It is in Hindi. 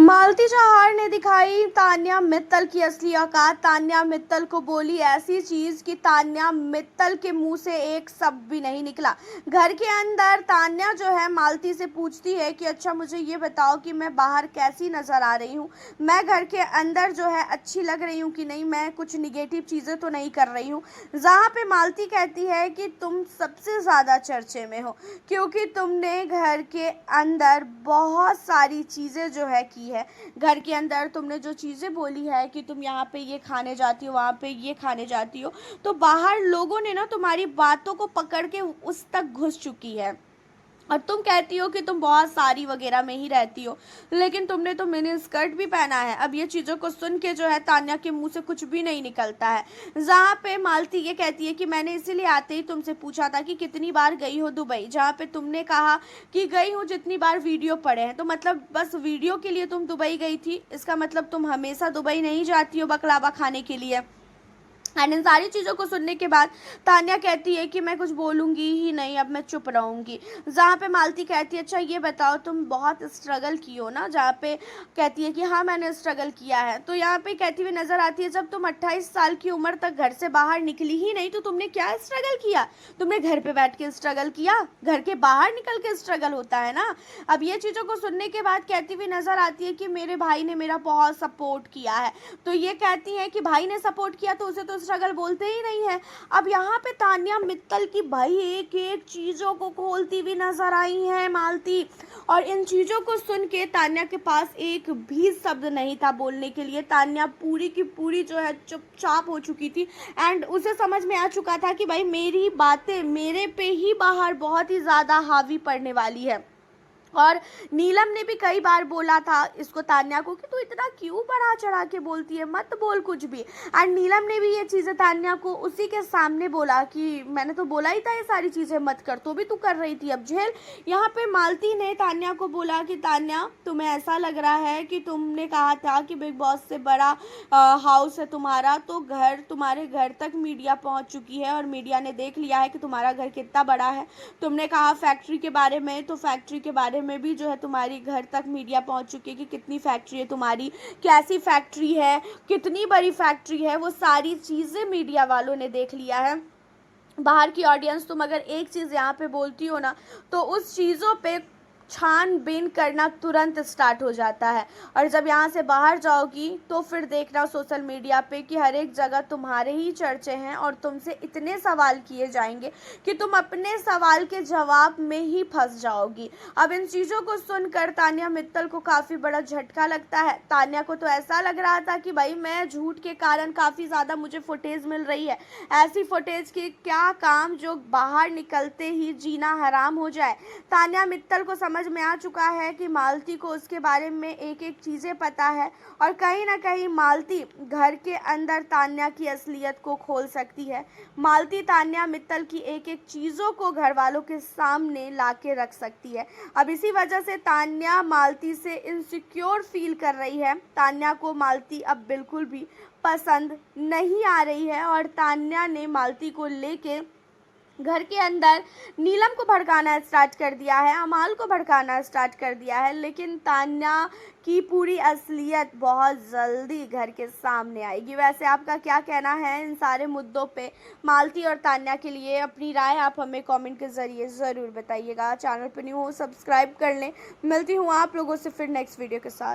मालती जहार ने दिखाई तान्या मित्तल की असली औकात। तान्या मित्तल को बोली ऐसी चीज कि तान्या मित्तल के मुंह से एक शब्द भी नहीं निकला। घर के अंदर तान्या जो है मालती से पूछती है कि अच्छा मुझे ये बताओ कि मैं बाहर कैसी नजर आ रही हूँ, मैं घर के अंदर जो है अच्छी लग रही हूँ कि नहीं, मैं कुछ निगेटिव चीजें तो नहीं कर रही हूँ। जहाँ पे मालती कहती है कि तुम सबसे ज्यादा चर्चे में हो क्योंकि तुमने घर के अंदर बहुत सारी चीजें जो है की है। घर के अंदर तुमने जो चीज़ें बोली है कि तुम यहाँ पे ये खाने जाती हो, वहाँ पे ये खाने जाती हो, तो बाहर लोगों ने ना तुम्हारी बातों को पकड़ के उस तक घुस चुकी है। और तुम कहती हो कि तुम बहुत साड़ी वगैरह में ही रहती हो, लेकिन तुमने तो मिनी स्कर्ट भी पहना है। अब ये चीज़ों को सुन के जो है तान्या के मुंह से कुछ भी नहीं निकलता है। जहाँ पे मालती ये कहती है कि मैंने इसीलिए आते ही तुमसे पूछा था कि कितनी बार गई हो दुबई, जहाँ पे तुमने कहा कि गई हूँ जितनी बार वीडियो पड़े हैं। तो मतलब बस वीडियो के लिए तुम दुबई गई थी, इसका मतलब तुम हमेशा दुबई नहीं जाती हो बकलावा खाने के लिए। एंड इन सारी चीज़ों को सुनने के बाद तान्या कहती है कि मैं कुछ बोलूँगी ही नहीं, अब मैं चुप रहूँगी। जहाँ पे मालती कहती है अच्छा ये बताओ तुम बहुत स्ट्रगल की हो ना, जहाँ पे कहती है कि हाँ मैंने स्ट्रगल किया है। तो यहाँ पे कहती हुई नज़र आती है जब तुम 28 साल की उम्र तक घर से बाहर निकली ही नहीं तो तुमने क्या स्ट्रगल किया। तुमने घर पे बैठ के स्ट्रगल किया, घर के बाहर निकल के स्ट्रगल होता है ना। अब ये चीज़ों को सुनने के बाद कहती हुई नज़र आती है कि मेरे भाई ने मेरा बहुत सपोर्ट किया है। तो ये कहती है कि भाई ने सपोर्ट किया तो उसे तो स्ट्रगल बोलते ही नहीं है। अब यहाँ पे तान्या मित्तल की भाई एक एक चीज़ों को खोलती हुई नजर आई है मालती, और इन चीज़ों को सुन के तान्या के पास एक भी शब्द नहीं था बोलने के लिए। तान्या पूरी की पूरी जो है चुपचाप हो चुकी थी एंड उसे समझ में आ चुका था कि भाई मेरी बातें मेरे पे ही बाहर बहुत ही ज़्यादा हावी पड़ने वाली है। और नीलम ने भी कई बार बोला था इसको तान्या को कि तू इतना क्यों बढ़ा चढ़ा के बोलती है, मत बोल कुछ भी। एंड नीलम ने भी ये चीज़ें तान्या को उसी के सामने बोला कि मैंने तो बोला ही था ये सारी चीज़ें मत कर, तो भी तू कर रही थी, अब झेल। यहाँ पे मालती ने तान्या को बोला कि तान्या तुम्हें ऐसा लग रहा है कि तुमने कहा था कि बिग बॉस से बड़ा हाउस है तुम्हारा, तो तुम्हारे घर तक मीडिया पहुँच चुकी है और मीडिया ने देख लिया है कि तुम्हारा घर कितना बड़ा है। तुमने कहा फैक्ट्री के बारे में, तो फैक्ट्री के बारे में भी जो है तुम्हारी घर तक मीडिया पहुंच चुकी है कि कितनी फैक्ट्री है तुम्हारी, कैसी फैक्ट्री है, कितनी बड़ी फैक्ट्री है, वो सारी चीज़ें मीडिया वालों ने देख लिया है। बाहर की ऑडियंस तुम अगर एक चीज़ यहाँ पे बोलती हो ना तो उस चीज़ों पे छानबीन करना तुरंत स्टार्ट हो जाता है। और जब यहाँ से बाहर जाओगी तो फिर देखना सोशल मीडिया पे कि हर एक जगह तुम्हारे ही चर्चे हैं और तुमसे इतने सवाल किए जाएंगे कि तुम अपने सवाल के जवाब में ही फंस जाओगी। अब इन चीज़ों को सुनकर तान्या मित्तल को काफ़ी बड़ा झटका लगता है। तान्या को तो ऐसा लग रहा था कि भाई मैं झूठ के कारण काफ़ी ज़्यादा मुझे फुटेज मिल रही है, ऐसी फुटेज के क्या काम जो बाहर निकलते ही जीना हराम हो जाए। तान्या मित्तल को समझ में आ चुका है कि मालती को उसके बारे में एक एक चीज़ें पता है और कहीं ना कहीं मालती घर के अंदर तान्या की असलियत को खोल सकती है। मालती तान्या मित्तल की एक एक चीज़ों को घर वालों के सामने ला के रख सकती है। अब इसी वजह से तान्या मालती से इनसिक्योर फील कर रही है। तान्या को मालती अब बिल्कुल भी पसंद नहीं आ रही है और तान्या ने मालती को लेके घर के अंदर नीलम को भड़काना स्टार्ट कर दिया है, अमाल को भड़काना स्टार्ट कर दिया है। लेकिन तान्या की पूरी असलियत बहुत जल्दी घर के सामने आएगी। वैसे आपका क्या कहना है इन सारे मुद्दों पे? मालती और तान्या के लिए अपनी राय आप हमें कमेंट के ज़रिए ज़रूर बताइएगा। चैनल पर न्यू हो सब्सक्राइब कर लें। मिलती हूँ आप लोगों से फिर नेक्स्ट वीडियो के साथ।